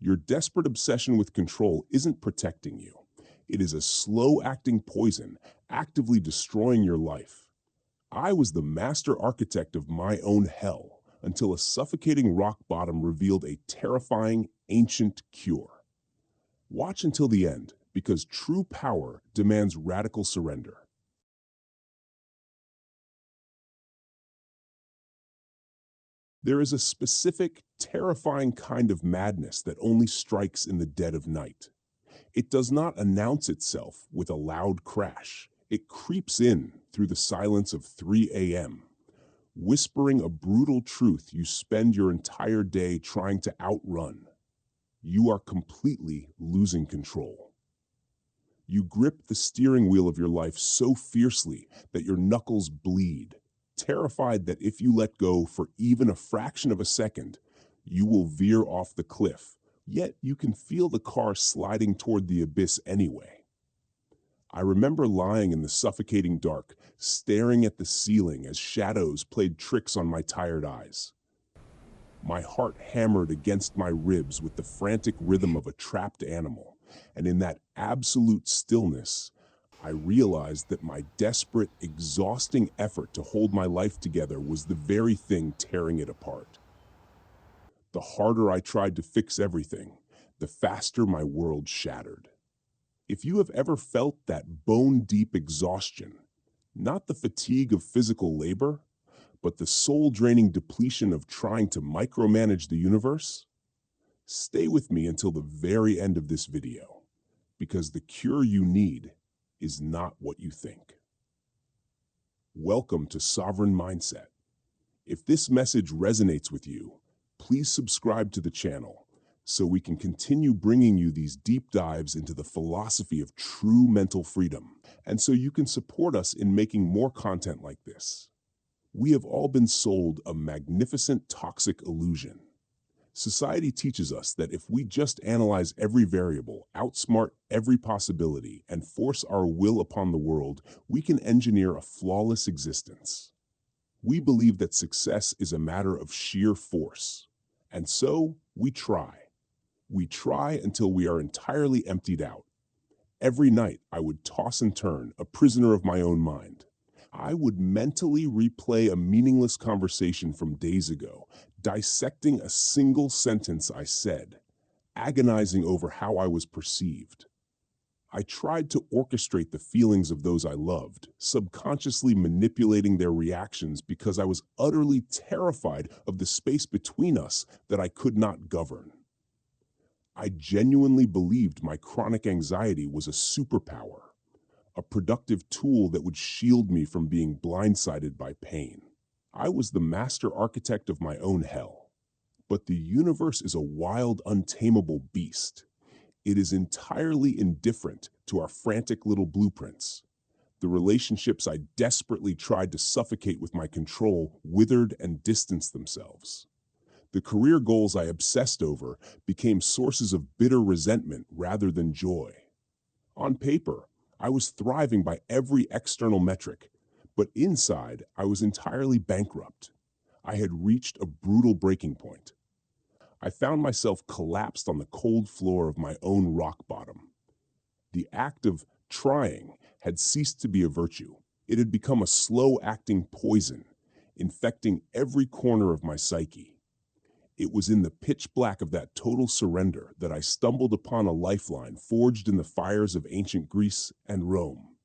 Your desperate obsession with control isn't protecting you. It is a slow-acting poison, actively destroying your life. I was the master architect of my own hell until a suffocating rock bottom revealed a terrifying, ancient cure. Watch until the end, because true power demands radical surrender. There is a specific, terrifying kind of madness that only strikes in the dead of night. It does not announce itself with a loud crash. It creeps in through the silence of 3 a.m., whispering a brutal truth you spend your entire day trying to outrun. You are completely losing control. You grip the steering wheel of your life so fiercely that your knuckles bleed, terrified that if you let go for even a fraction of a second, you will veer off the cliff. Yet you can feel the car sliding toward the abyss anyway. I remember lying in the suffocating dark, staring at the ceiling as shadows played tricks on my tired eyes. My heart hammered against my ribs with the frantic rhythm of a trapped animal, and in that absolute stillness, I realized that my desperate, exhausting effort to hold my life together was the very thing tearing it apart. The harder I tried to fix everything, the faster my world shattered. If you have ever felt that bone-deep exhaustion, not the fatigue of physical labor, but the soul-draining depletion of trying to micromanage the universe, stay with me until the very end of this video, because the cure you need is not what you think. Welcome to Sovereign Mindset. If this message resonates with you, please subscribe to the channel so we can continue bringing you these deep dives into the philosophy of true mental freedom, and so you can support us in making more content like this. We have all been sold a magnificent toxic illusion. Society teaches us that if we just analyze every variable, outsmart every possibility, and force our will upon the world, we can engineer a flawless existence. We believe that success is a matter of sheer force. And so, we try. We try until we are entirely emptied out. Every night, I would toss and turn, a prisoner of my own mind. I would mentally replay a meaningless conversation from days ago, dissecting a single sentence I said, agonizing over how I was perceived. I tried to orchestrate the feelings of those I loved, subconsciously manipulating their reactions because I was utterly terrified of the space between us that I could not govern. I genuinely believed my chronic anxiety was a superpower, a productive tool that would shield me from being blindsided by pain. I was the master architect of my own hell. But the universe is a wild, untamable beast. It is entirely indifferent to our frantic little blueprints. The relationships I desperately tried to suffocate with my control withered and distanced themselves. The career goals I obsessed over became sources of bitter resentment rather than joy. On paper, I was thriving by every external metric, but inside I was entirely bankrupt. I had reached a brutal breaking point. I found myself collapsed on the cold floor of my own rock bottom. The act of trying had ceased to be a virtue. It had become a slow-acting poison, infecting every corner of my psyche. It was in the pitch black of that total surrender that I stumbled upon a lifeline forged in the fires of ancient Greece and Rome: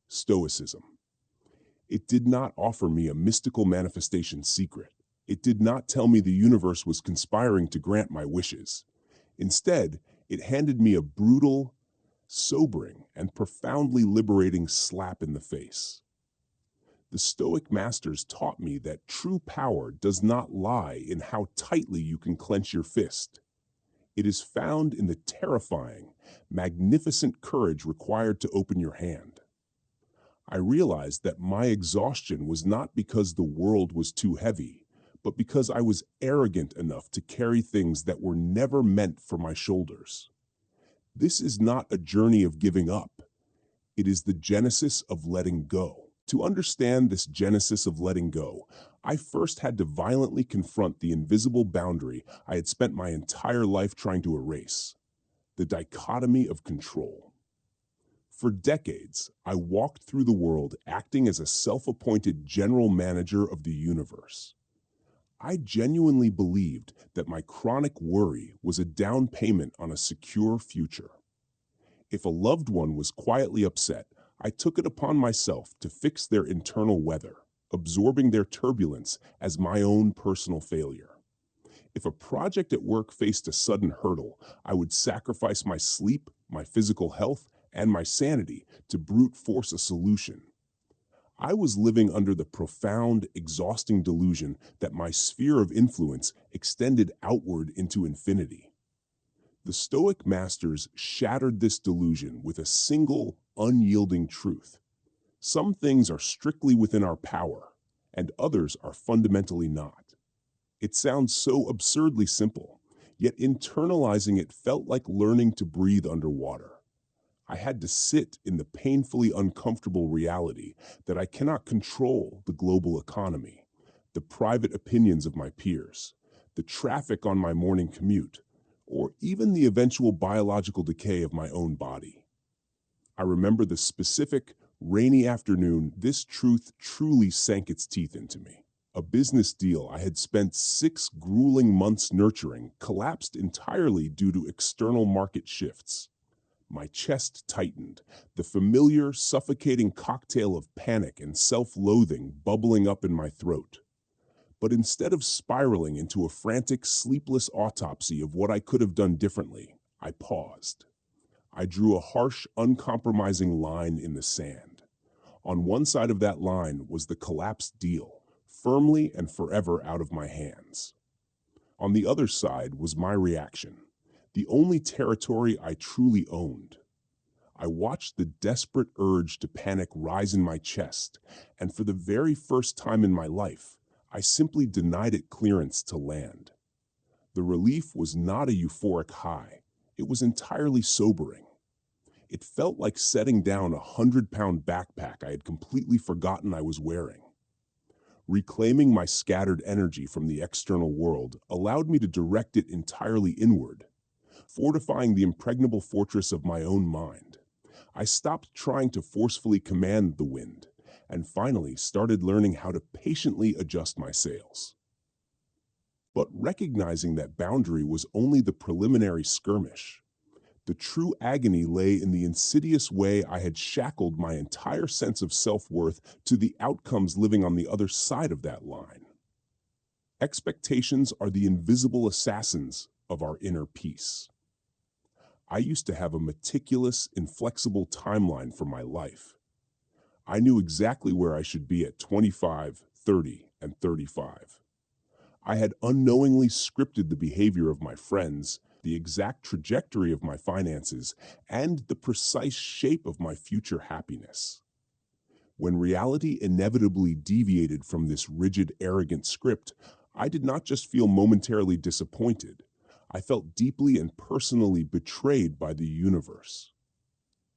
Stoicism. It did not offer me a mystical manifestation secret. It did not tell me the universe was conspiring to grant my wishes. Instead, it handed me a brutal, sobering, and profoundly liberating slap in the face. The Stoic masters taught me that true power does not lie in how tightly you can clench your fist. It is found in the terrifying, magnificent courage required to open your hand. I realized that my exhaustion was not because the world was too heavy, but because I was arrogant enough to carry things that were never meant for my shoulders. This is not a journey of giving up. It is the genesis of letting go. To understand this genesis of letting go, I first had to violently confront the invisible boundary I had spent my entire life trying to erase: the dichotomy of control. For decades, I walked through the world acting as a self-appointed general manager of the universe. I genuinely believed that my chronic worry was a down payment on a secure future. If a loved one was quietly upset, I took it upon myself to fix their internal weather, absorbing their turbulence as my own personal failure. If a project at work faced a sudden hurdle, I would sacrifice my sleep, my physical health, and my sanity to brute force a solution. I was living under the profound, exhausting delusion that my sphere of influence extended outward into infinity. The Stoic masters shattered this delusion with a single, unyielding truth: some things are strictly within our power, and others are fundamentally not. It sounds so absurdly simple, yet internalizing it felt like learning to breathe underwater. I had to sit in the painfully uncomfortable reality that I cannot control the global economy, the private opinions of my peers, the traffic on my morning commute, or even the eventual biological decay of my own body. I remember the specific, rainy afternoon this truth truly sank its teeth into me. A business deal I had spent 6 grueling months nurturing collapsed entirely due to external market shifts. My chest tightened, the familiar, suffocating cocktail of panic and self-loathing bubbling up in my throat. But instead of spiraling into a frantic, sleepless autopsy of what I could have done differently, I paused. I drew a harsh, uncompromising line in the sand. On one side of that line was the collapsed deal, firmly and forever out of my hands. On the other side was my reaction, the only territory I truly owned. I watched the desperate urge to panic rise in my chest, and for the very first time in my life, I simply denied it clearance to land. The relief was not a euphoric high. It was entirely sobering. It felt like setting down a 100-pound backpack I had completely forgotten I was wearing. Reclaiming my scattered energy from the external world allowed me to direct it entirely inward, fortifying the impregnable fortress of my own mind. I stopped trying to forcefully command the wind, and finally started learning how to patiently adjust my sails. But recognizing that boundary was only the preliminary skirmish. The true agony lay in the insidious way I had shackled my entire sense of self-worth to the outcomes living on the other side of that line. Expectations are the invisible assassins of our inner peace. I used to have a meticulous, inflexible timeline for my life. I knew exactly where I should be at 25, 30, and 35. I had unknowingly scripted the behavior of my friends, the exact trajectory of my finances, and the precise shape of my future happiness. When reality inevitably deviated from this rigid, arrogant script, I did not just feel momentarily disappointed. I felt deeply and personally betrayed by the universe.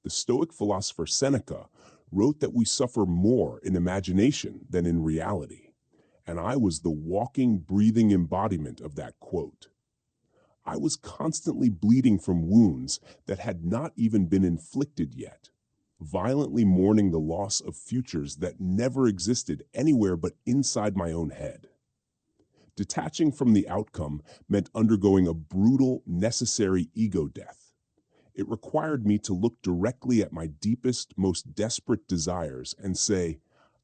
The Stoic philosopher Seneca wrote that we suffer more in imagination than in reality, and I was the walking, breathing embodiment of that quote. I was constantly bleeding from wounds that had not even been inflicted yet, violently mourning the loss of futures that never existed anywhere but inside my own head. Detaching from the outcome meant undergoing a brutal, necessary ego death. It required me to look directly at my deepest, most desperate desires and say,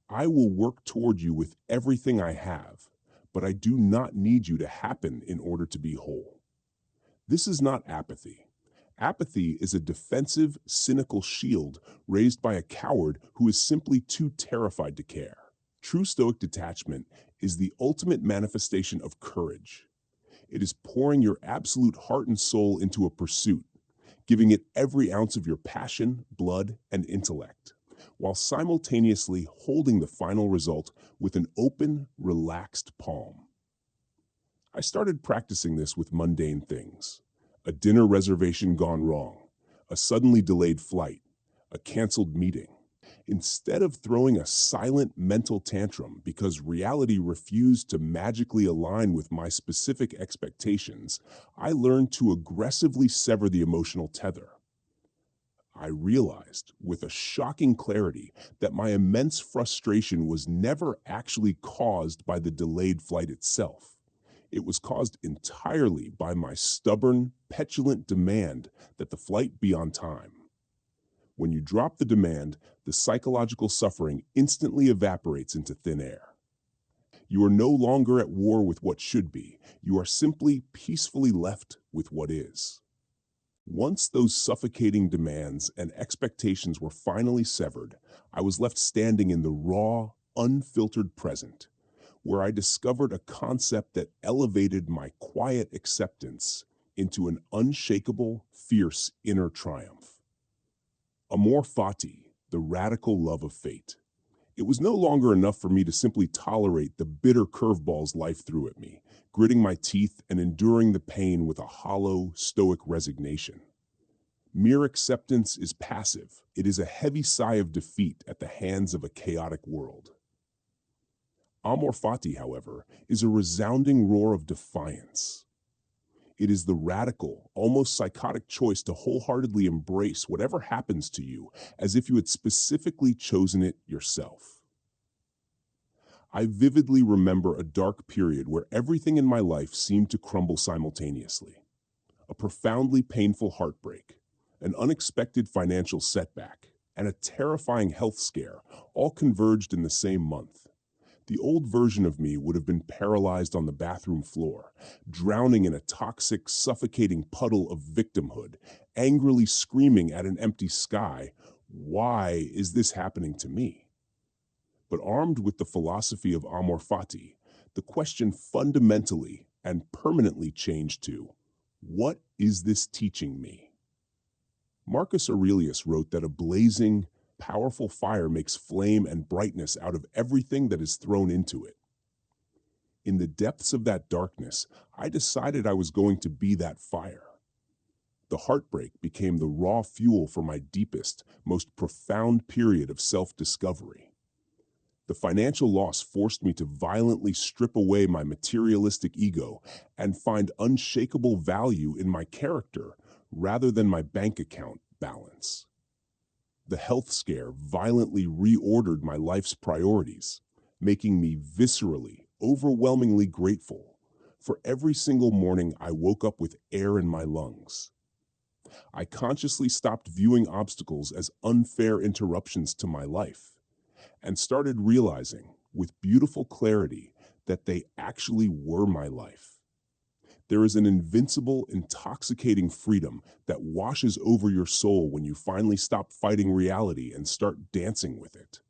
I will work toward you with everything I have, but I do not need you to happen in order to be whole. This is not apathy. Apathy is a defensive, cynical shield raised by a coward who is simply too terrified to care. True Stoic detachment is the ultimate manifestation of courage. It is pouring your absolute heart and soul into a pursuit, giving it every ounce of your passion, blood, and intellect, while simultaneously holding the final result with an open, relaxed palm. I started practicing this with mundane things: a dinner reservation gone wrong, a suddenly delayed flight, a canceled meeting. Instead of throwing a silent mental tantrum because reality refused to magically align with my specific expectations, I learned to aggressively sever the emotional tether. I realized, with a shocking clarity, that my immense frustration was never actually caused by the delayed flight itself. It was caused entirely by my stubborn, petulant demand that the flight be on time. When you drop the demand, the psychological suffering instantly evaporates into thin air. You are no longer at war with what should be. You are simply peacefully left with what is. Once those suffocating demands and expectations were finally severed, I was left standing in the raw, unfiltered present, where I discovered a concept that elevated my quiet acceptance into an unshakable, fierce inner triumph. Amor Fati, the radical love of fate. It was no longer enough for me to simply tolerate the bitter curveballs life threw at me, gritting my teeth and enduring the pain with a hollow, stoic resignation. Mere acceptance is passive. It is a heavy sigh of defeat at the hands of a chaotic world. Amor Fati, however, is a resounding roar of defiance. It is the radical, almost psychotic choice to wholeheartedly embrace whatever happens to you as if you had specifically chosen it yourself. I vividly remember a dark period where everything in my life seemed to crumble simultaneously. A profoundly painful heartbreak, an unexpected financial setback, and a terrifying health scare all converged in the same month. The old version of me would have been paralyzed on the bathroom floor, drowning in a toxic, suffocating puddle of victimhood, angrily screaming at an empty sky, "Why is this happening to me?" But armed with the philosophy of Amor Fati, the question fundamentally and permanently changed to, what is this teaching me? Marcus Aurelius wrote that a blazing, powerful fire makes flame and brightness out of everything that is thrown into it. In the depths of that darkness, I decided I was going to be that fire. The heartbreak became the raw fuel for my deepest, most profound period of self-discovery. The financial loss forced me to violently strip away my materialistic ego and find unshakable value in my character rather than my bank account balance. The health scare violently reordered my life's priorities, making me viscerally, overwhelmingly grateful for every single morning I woke up with air in my lungs. I consciously stopped viewing obstacles as unfair interruptions to my life and started realizing, with beautiful clarity, that they actually were my life. There is an invincible, intoxicating freedom that washes over your soul when you finally stop fighting reality and start dancing with it.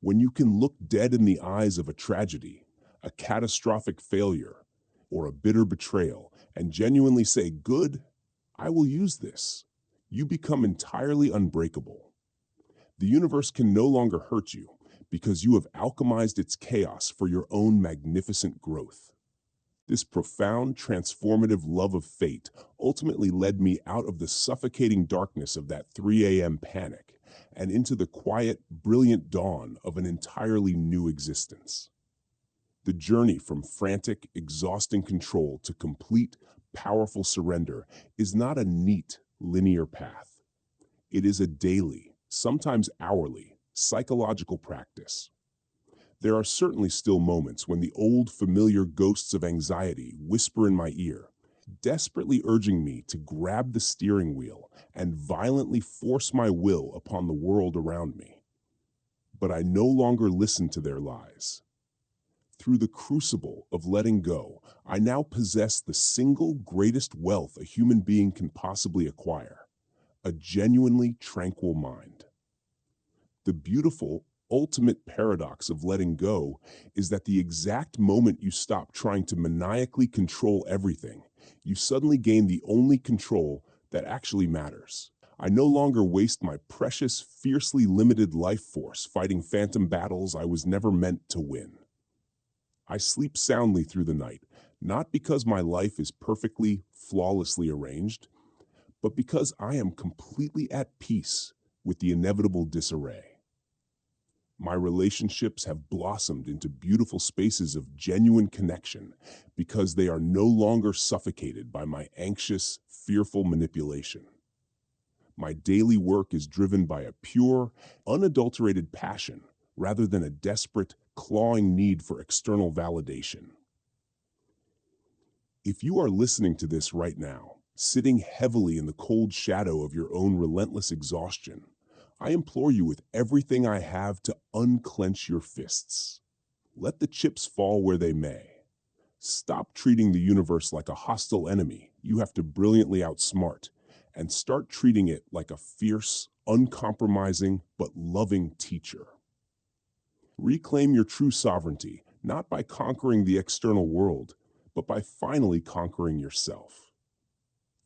When you can look dead in the eyes of a tragedy, a catastrophic failure, or a bitter betrayal, and genuinely say, "Good, I will use this," you become entirely unbreakable. The universe can no longer hurt you because you have alchemized its chaos for your own magnificent growth. This profound, transformative love of fate ultimately led me out of the suffocating darkness of that 3 a.m. panic and into the quiet, brilliant dawn of an entirely new existence. The journey from frantic, exhausting control to complete, powerful surrender is not a neat, linear path. It is a daily, sometimes hourly, psychological practice. There are certainly still moments when the old familiar ghosts of anxiety whisper in my ear, desperately urging me to grab the steering wheel and violently force my will upon the world around me. But I no longer listen to their lies. Through the crucible of letting go, I now possess the single greatest wealth a human being can possibly acquire: a genuinely tranquil mind. The beautiful, ultimate paradox of letting go is that the exact moment you stop trying to maniacally control everything, you suddenly gain the only control that actually matters. I no longer waste my precious, fiercely limited life force fighting phantom battles I was never meant to win. I sleep soundly through the night, not because my life is perfectly, flawlessly arranged, but because I am completely at peace with the inevitable disarray. My relationships have blossomed into beautiful spaces of genuine connection because they are no longer suffocated by my anxious, fearful manipulation. My daily work is driven by a pure, unadulterated passion rather than a desperate, clawing need for external validation. If you are listening to this right now, sitting heavily in the cold shadow of your own relentless exhaustion, I implore you with everything I have to unclench your fists. Let the chips fall where they may. Stop treating the universe like a hostile enemy you have to brilliantly outsmart, and start treating it like a fierce, uncompromising, but loving teacher. Reclaim your true sovereignty, not by conquering the external world, but by finally conquering yourself.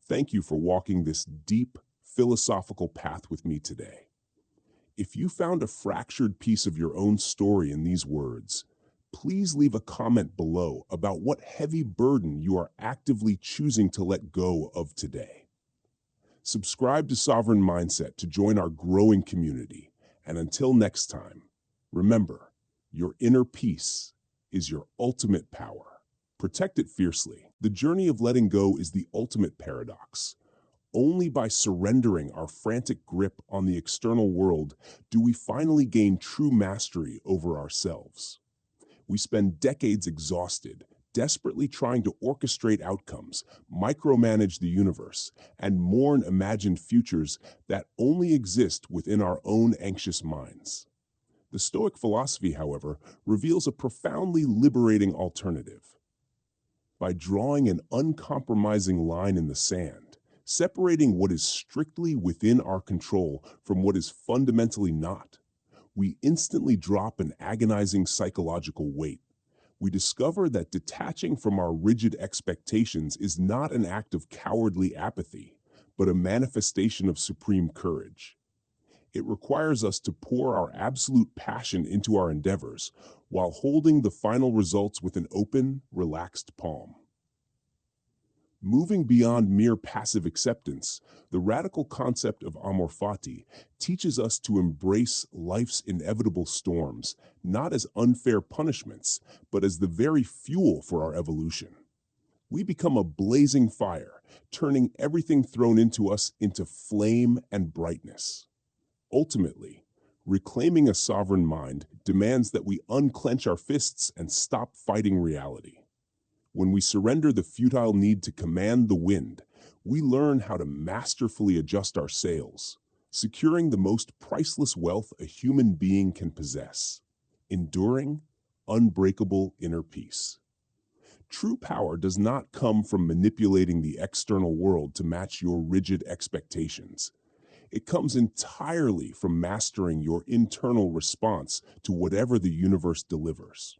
Thank you for walking this deep, philosophical path with me today. If you found a fractured piece of your own story in these words, please leave a comment below about what heavy burden you are actively choosing to let go of today. Subscribe to Sovereign Mindset to join our growing community. And until next time, remember, your inner peace is your ultimate power. Protect it fiercely. The journey of letting go is the ultimate paradox. Only by surrendering our frantic grip on the external world do we finally gain true mastery over ourselves. We spend decades exhausted, desperately trying to orchestrate outcomes, micromanage the universe, and mourn imagined futures that only exist within our own anxious minds. The Stoic philosophy, however, reveals a profoundly liberating alternative. By drawing an uncompromising line in the sand, separating what is strictly within our control from what is fundamentally not, we instantly drop an agonizing psychological weight. We discover that detaching from our rigid expectations is not an act of cowardly apathy, but a manifestation of supreme courage. It requires us to pour our absolute passion into our endeavors while holding the final results with an open, relaxed palm. Moving beyond mere passive acceptance, the radical concept of Amor Fati teaches us to embrace life's inevitable storms, not as unfair punishments, but as the very fuel for our evolution. We become a blazing fire, turning everything thrown into us into flame and brightness. Ultimately, reclaiming a sovereign mind demands that we unclench our fists and stop fighting reality. When we surrender the futile need to command the wind, we learn how to masterfully adjust our sails, securing the most priceless wealth a human being can possess: enduring, unbreakable inner peace. True power does not come from manipulating the external world to match your rigid expectations. It comes entirely from mastering your internal response to whatever the universe delivers.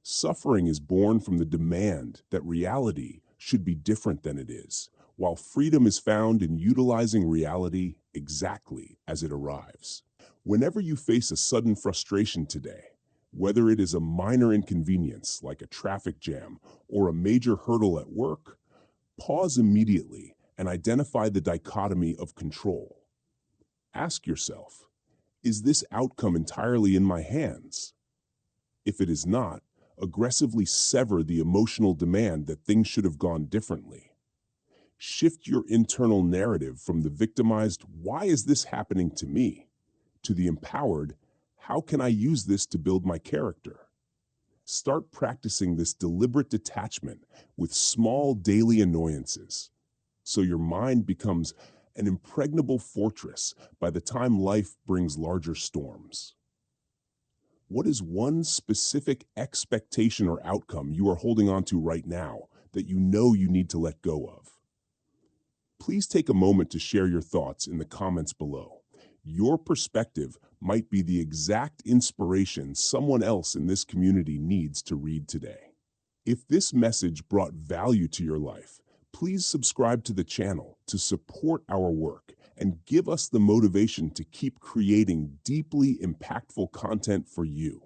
Suffering is born from the demand that reality should be different than it is, while freedom is found in utilizing reality exactly as it arrives. Whenever you face a sudden frustration today, whether it is a minor inconvenience like a traffic jam or a major hurdle at work, pause immediately and identify the dichotomy of control. Ask yourself, is this outcome entirely in my hands? If it is not, aggressively sever the emotional demand that things should have gone differently. Shift your internal narrative from the victimized, "Why is this happening to me?" to the empowered, "How can I use this to build my character?" Start practicing this deliberate detachment with small daily annoyances, so your mind becomes an impregnable fortress by the time life brings larger storms. What is one specific expectation or outcome you are holding on to right now that you know you need to let go of? Please take a moment to share your thoughts in the comments below. Your perspective might be the exact inspiration someone else in this community needs to read today. If this message brought value to your life, please subscribe to the channel to support our work and give us the motivation to keep creating deeply impactful content for you.